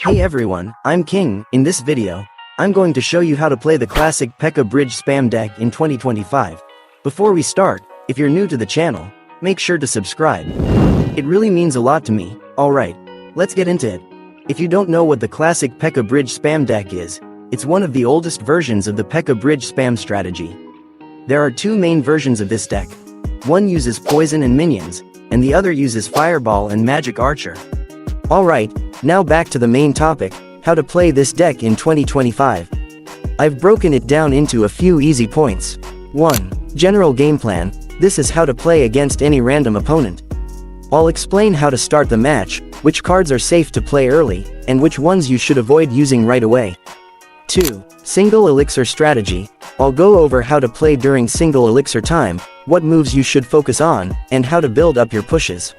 Hey everyone, I'm King. In this video, I'm going to show you how to play the classic P.E.K.K.A bridge spam deck in 2025. Before we start, if you're new to the channel, make sure to subscribe. It really means a lot to me. Alright, let's get into it. If you don't know what the classic P.E.K.K.A bridge spam deck is, it's one of the oldest versions of the P.E.K.K.A bridge spam strategy. There are two main versions of this deck. One uses poison and minions, and the other uses fireball and magic archer. Alright, now back to the main topic, how to play this deck in 2025. I've broken it down into a few easy points. 1. General game plan. This is how to play against any random opponent. I'll explain how to start the match, which cards are safe to play early, and which ones you should avoid using right away. 2. Single elixir strategy. I'll go over how to play during single elixir time, what moves you should focus on, and how to build up your pushes.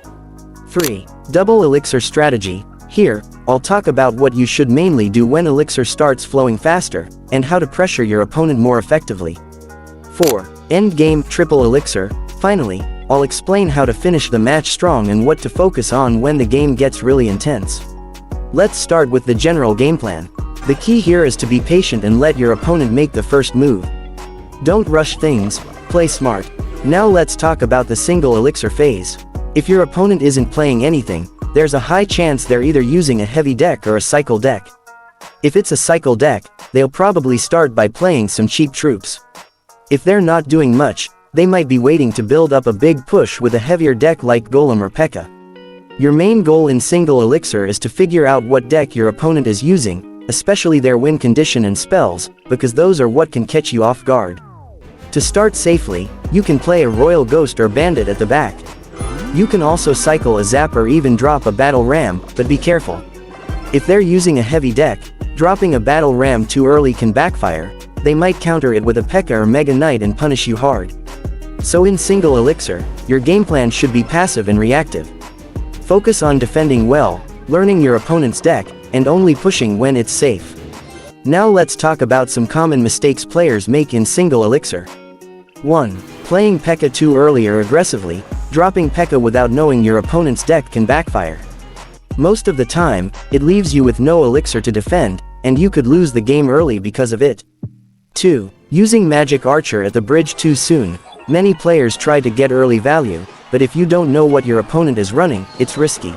3. Double elixir strategy. Here, I'll talk about what you should mainly do when elixir starts flowing faster, and how to pressure your opponent more effectively. 4. End game triple elixir. Finally, I'll explain how to finish the match strong and what to focus on when the game gets really intense. Let's start with the general game plan. The key here is to be patient and let your opponent make the first move. Don't rush things, play smart. Now let's talk about the single elixir phase. If your opponent isn't playing anything, there's a high chance they're either using a heavy deck or a cycle deck. If it's a cycle deck, they'll probably start by playing some cheap troops. If they're not doing much, they might be waiting to build up a big push with a heavier deck like Golem or P.E.K.K.A. Your main goal in single elixir is to figure out what deck your opponent is using, especially their win condition and spells, because those are what can catch you off guard. To start safely, you can play a Royal Ghost or Bandit at the back. You can also cycle a Zap or even drop a Battle Ram, but be careful. If they're using a heavy deck, dropping a Battle Ram too early can backfire. They might counter it with a P.E.K.K.A or Mega Knight and punish you hard. So in single elixir, your game plan should be passive and reactive. Focus on defending well, learning your opponent's deck, and only pushing when it's safe. Now let's talk about some common mistakes players make in single elixir. 1. Playing P.E.K.K.A too early or aggressively. Dropping P.E.K.K.A without knowing your opponent's deck can backfire. Most of the time, it leaves you with no elixir to defend, and you could lose the game early because of it. 2. Using magic archer at the bridge too soon. Many players try to get early value, but if you don't know what your opponent is running, it's risky.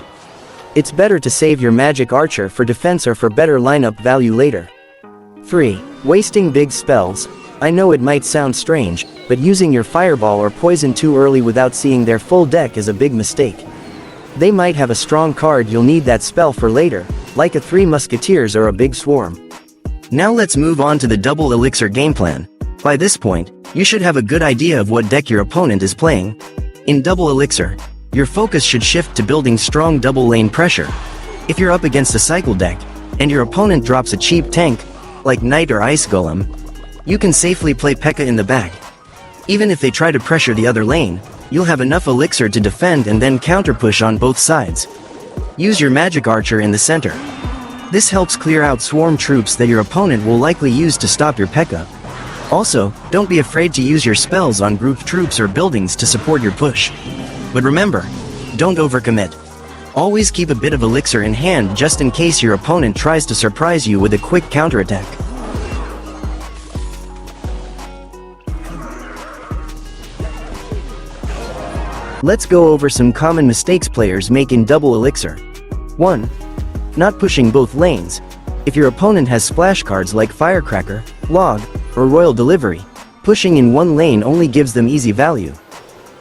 It's better to save your magic archer for defense or for better lineup value later. 3. Wasting big spells. I know it might sound strange, but using your fireball or poison too early without seeing their full deck is a big mistake. They might have a strong card you'll need that spell for later, like a 3 musketeers or a big swarm. Now let's move on to the double elixir game plan. By this point, you should have a good idea of what deck your opponent is playing. In double elixir, your focus should shift to building strong double lane pressure. If you're up against a cycle deck, and your opponent drops a cheap tank, like Knight or Ice Golem, you can safely play P.E.K.K.A in the back. Even if they try to pressure the other lane, you'll have enough elixir to defend and then counter-push on both sides. Use your magic archer in the center. This helps clear out swarm troops that your opponent will likely use to stop your P.E.K.K.A. Also, don't be afraid to use your spells on grouped troops or buildings to support your push. But remember, don't overcommit. Always keep a bit of elixir in hand just in case your opponent tries to surprise you with a quick counterattack. Let's go over some common mistakes players make in double elixir. 1. Not pushing both lanes. If your opponent has splash cards like Firecracker, Log, or Royal Delivery, pushing in one lane only gives them easy value.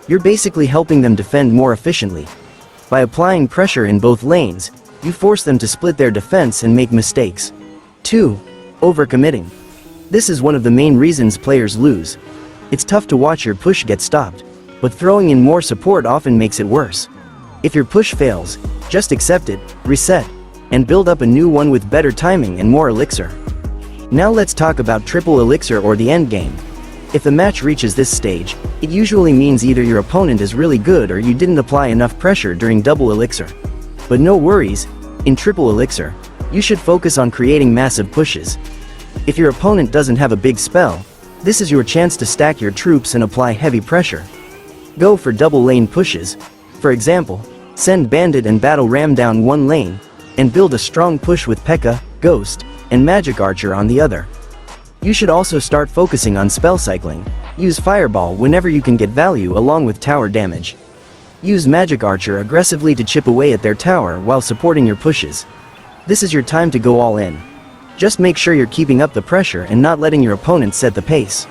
You're basically helping them defend more efficiently. By applying pressure in both lanes, you force them to split their defense and make mistakes. 2. Overcommitting. This is one of the main reasons players lose. It's tough to watch your push get stopped, but throwing in more support often makes it worse. If your push fails, just accept it, reset, and build up a new one with better timing and more elixir. Now let's talk about triple elixir or the end game. If the match reaches this stage, it usually means either your opponent is really good or you didn't apply enough pressure during double elixir. But no worries, in triple elixir, you should focus on creating massive pushes. If your opponent doesn't have a big spell, this is your chance to stack your troops and apply heavy pressure. Go for double lane pushes. For example, send Bandit and Battle Ram down one lane, and build a strong push with P.E.K.K.A, Ghost, and Magic Archer on the other. You should also start focusing on spell cycling. Use Fireball whenever you can get value along with tower damage. Use Magic Archer aggressively to chip away at their tower while supporting your pushes. This is your time to go all in. Just make sure you're keeping up the pressure and not letting your opponent set the pace.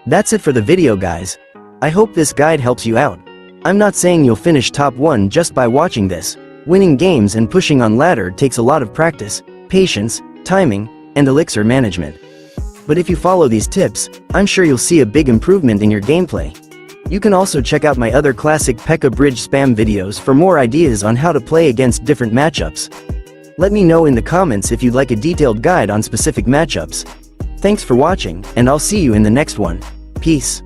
That's it for the video, guys. I hope this guide helps you out. I'm not saying you'll finish top 1 just by watching this. Winning games and pushing on ladder takes a lot of practice, patience, timing, and elixir management. But if you follow these tips, I'm sure you'll see a big improvement in your gameplay. You can also check out my other classic P.E.K.K.A bridge spam videos for more ideas on how to play against different matchups. Let me know in the comments if you'd like a detailed guide on specific matchups. Thanks for watching, and I'll see you in the next one. Peace.